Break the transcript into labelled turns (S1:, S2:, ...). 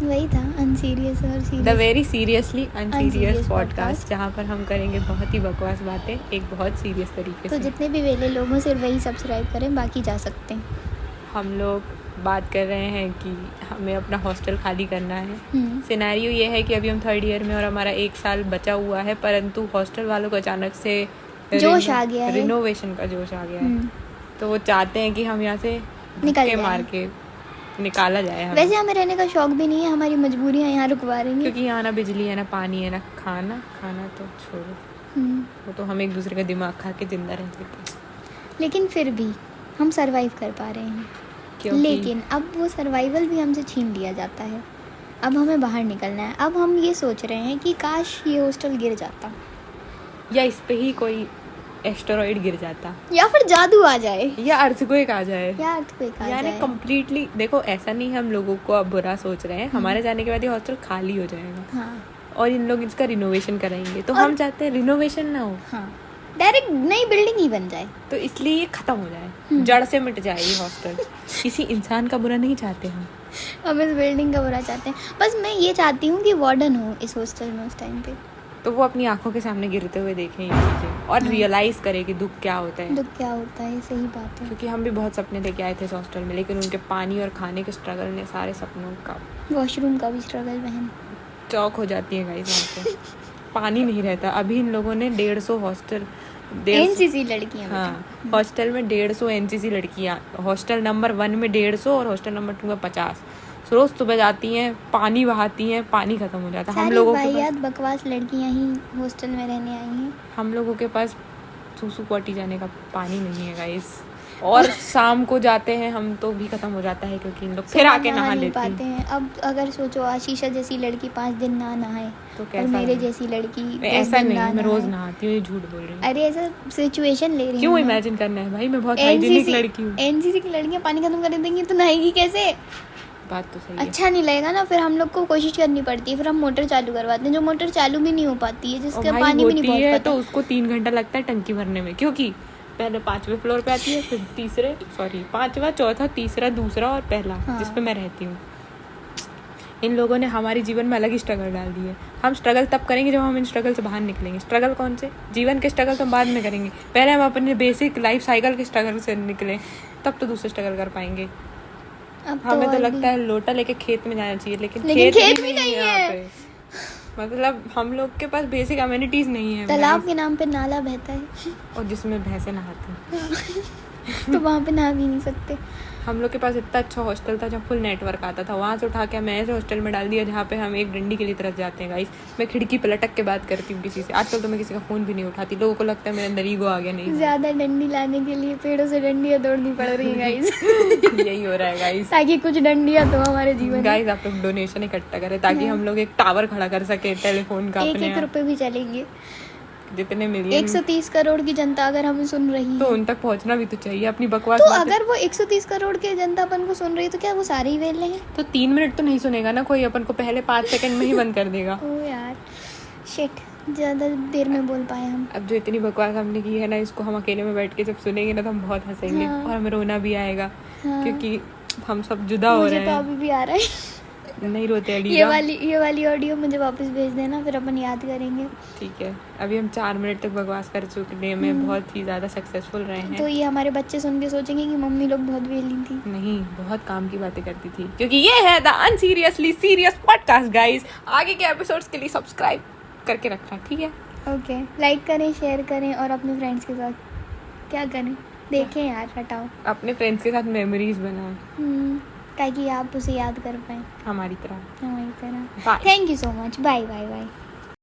S1: वही था अनसीरियस और serious,
S2: the very seriously unserious
S1: Unserious
S2: podcast, जहाँ पर हम करेंगे बहुत ही बकवास बातें एक बहुत सीरियस तरीके
S1: तो
S2: से।
S1: जितने भी वेले लोग हों सिर्फ वही सब्सक्राइब करें, बाकी जा सकते हैं।
S2: हम लोग बात कर रहे हैं कि हमें अपना हॉस्टल खाली करना है। सिनेरियो ये है कि अभी हम 3rd ईयर में और हमारा 1 साल बचा हुआ है, परंतु हॉस्टल वालों को अचानक से
S1: जोश आ गया है,
S2: रिनोवेशन का जोश आ गया है। तो वो चाहते हैं कि हम यहाँ से
S1: निकल
S2: धक्के
S1: जाएं।
S2: मार के निकाला जाए हमें।
S1: वैसे हमें रहने का शौक भी नहीं है, हमारी मजबूरियाँ यहाँ रुकवा रही हैं।
S2: क्योंकि यहाँ ना बिजली है, ना पानी है, ना खाना तो छोड़ो, वो तो हम एक दूसरे का दिमाग खा के जिंदा रहते थे।
S1: लेकिन फिर भी हम सरवाइव कर पा रहे हैं। लेकिन अब वो सर्वाइवल भी हमसे छीन लिया जाता है। अब हमें बाहर निकलना है। अब हम ये सोच रहे हैं कि काश ये हॉस्टल गिर जाता,
S2: या इस पे ही कोई एस्टेरॉइड गिर जाता,
S1: या फिर जादू आ जाए,
S2: या अर्थक्वेक आ जाए,
S1: यानी
S2: कम्प्लीटली। देखो ऐसा नहीं है हम लोगों को अब बुरा सोच रहे हैं, हमारे जाने के बाद ये हॉस्टल खाली हो जाएगा।
S1: हाँ।
S2: और इन लोग इसका रिनोवेशन कराएंगे, तो हम चाहते हैं रिनोवेशन ना हो,
S1: हाँ, डायरेक्ट नई बिल्डिंग ही बन जाए।
S2: तो इसलिए ये खत्म हो जाए, जड़ से मिट जाए ये हॉस्टल। किसी इंसान का बुरा नहीं चाहते हम
S1: इस बिल्डिंग का बुरा चाहते हैं। बस मैं ये चाहती हूँ कि वार्डन हो इस हॉस्टल में उस टाइम पे,
S2: तो वो अपनी आंखों के सामने गिरते हुए देखें ये चीज़ें और रियलाइज़ करें कि दुख क्या होता है।
S1: सही बात है।
S2: क्योंकि हम भी बहुत सपने लेके आए थे इस हॉस्टल में, लेकिन उनके पानी और खाने के स्ट्रगल ने सारे सपनों का,
S1: वॉशरूम का भी स्ट्रगल बहन,
S2: चौक हो जाती है गाइस वहाँ पे। पानी नहीं रहता। अभी इन लोगों ने 150 हॉस्टल
S1: एनसीसी लड़कियाँ,
S2: हाँ, हॉस्टल में 150 एनसीसी लड़कियाँ, हॉस्टल नंबर 1 में 150 और हॉस्टल नंबर 2 में 50 रोज सुबह जाती हैं, पानी बहाती हैं, पानी खत्म हो जाता है। हम लोगों के पास
S1: बकवास लड़कियाँ ही हॉस्टल में रहने आई हैं।
S2: हम लोगों के पास सूसू पॉटी जाने का पानी नहीं है गाइस, और शाम को जाते हैं हम तो भी खत्म हो जाता है, क्योंकि इन लोग फिर आके नहा लेते हैं।
S1: अब अगर सोचो आशीषा जैसी लड़की 5 दिन ना नहाए
S2: तो
S1: और मेरे जैसी लड़की
S2: ऐसा नहीं, मैं रोज नहाती हूँ, ये झूठ बोल रही हूँ।
S1: अरे ऐसा सिचुएशन ले रही हूँ।
S2: क्यों इमेजिन करना है भाई, मैं बहुत हाइजीनिक लड़की हूँ।
S1: एनसीसी की लड़कियाँ पानी खत्म कर देंगी तो नहाएगी कैसे?
S2: बात तो सही है।
S1: अच्छा नहीं लगेगा ना, फिर हम लोग को कोशिश करनी पड़ती है, फिर हम मोटर चालू करवाते हैं, जो मोटर चालू भी नहीं हो पाती है, जिसका पानी भी नहीं पहुंच पाता,
S2: तो उसको 3 घंटा लगता है टंकी भरने में, क्योंकि पहले 5वें फ्लोर पे आती है, फिर 5वां, चौथा, तीसरा, दूसरा और पहला, जिसपे मैं रहती हूँ। इन लोगों ने हमारे जीवन में अलग ही स्ट्रगल डाल दी है। हम स्ट्रगल तब करेंगे जब हम इन स्ट्रगल से बाहर निकलेंगे। स्ट्रगल कौन से? जीवन के स्ट्रगल तो बाद में करेंगे, पहले हम अपने बेसिक लाइफ साइकिल के स्ट्रगल से निकलें, तब तो दूसरे स्ट्रगल कर पाएंगे। हमें तो लगता है लोटा लेके खेत में जाना चाहिए, लेकिन खेत भी नहीं है यहाँ पे। मतलब हम लोग के पास बेसिक अम्यूनिटीज नहीं है।
S1: तालाब के नाम पे नाला बहता है
S2: और जिसमें भैंसे नहाती हैं
S1: तो वहाँ पे नहा भी नहीं सकते।
S2: हम लोग के पास इतना अच्छा हॉस्टल था, जहाँ फुल नेटवर्क आता था, वहाँ से उठा के हमें ऐसे हॉस्टल में डाल दिया जहाँ पे हम एक डंडी के लिए तरस जाते हैं गाइस। मैं खिड़की पे लटक के बात करती हूँ किसी से। आजकल तो मैं किसी का फ़ोन भी नहीं उठाती, लोगों को लगता है मेरे अंदर ईगो आ गया। नहीं,
S1: ज़्यादा डंडी लाने के लिए पेड़ों से डंडियाँ तोड़नी पड़ रही है गाइस
S2: यही हो रहा है गाइस,
S1: ताकि कुछ डंडियाँ तो हमारे जीवन।
S2: गाइस आप लोग डोनेशन इकट्ठा करें ताकि हम लोग एक टावर खड़ा कर सके टेलीफोन का।
S1: 1-1 रुपए भी चलेंगे,
S2: जितने मिलियन
S1: 130 करोड़ की जनता अगर हमें सुन रही है
S2: तो उन तक पहुंचना भी तो चाहिए अपनी बकवास।
S1: तो अगर वो 130 करोड़ के जनता अपन को सुन रही है तो क्या वो सारे ही वेले हैं?
S2: तो 3 मिनट तो नहीं सुनेगा ना कोई, अपन को पहले 5 सेकंड में ही बंद कर देगा।
S1: ओ यार शिट, ज़्यादा देर में बोल पाए हम।
S2: अब जो इतनी बकवास हमने की है ना, इसको हम अकेले में बैठ के जब सुनेंगे ना तो हम बहुत हंसेंगे। और हमें रोना भी आएगा क्योंकि हम सब जुदा हो रहे हैं।
S1: मुझे तो अभी भी आ रहा है।
S2: नहीं रोते
S1: ये वाली ऑडियो मुझे वापस भेज देना, फिर अपन याद करेंगे।
S2: ठीक है। अभी हम 4 मिनट तक बकवास कर चुके में बहुत ही ज़्यादा सक्सेसफुल रहे हैं।
S1: तो ये हमारे बच्चे सुन के सोचेंगे कि मम्मी लोग बहुत वेली थी।
S2: नहीं, बहुत काम की बातें करती थी, क्योंकि ये है द अनसीरियसली सीरियस पॉडकास्ट गाइस। आगे के एपिसोड्स के लिए सब्सक्राइब करके रखना, ठीक है?
S1: ओके, लाइक करें, शेयर करें और अपने फ्रेंड्स के साथ क्या करें देखें यार, हटाओ,
S2: अपने फ्रेंड्स के साथ मेमोरीज बनाएं
S1: ताकि आप उसे याद कर पाएं
S2: हमारी तरह।
S1: Thank you so much, bye bye bye.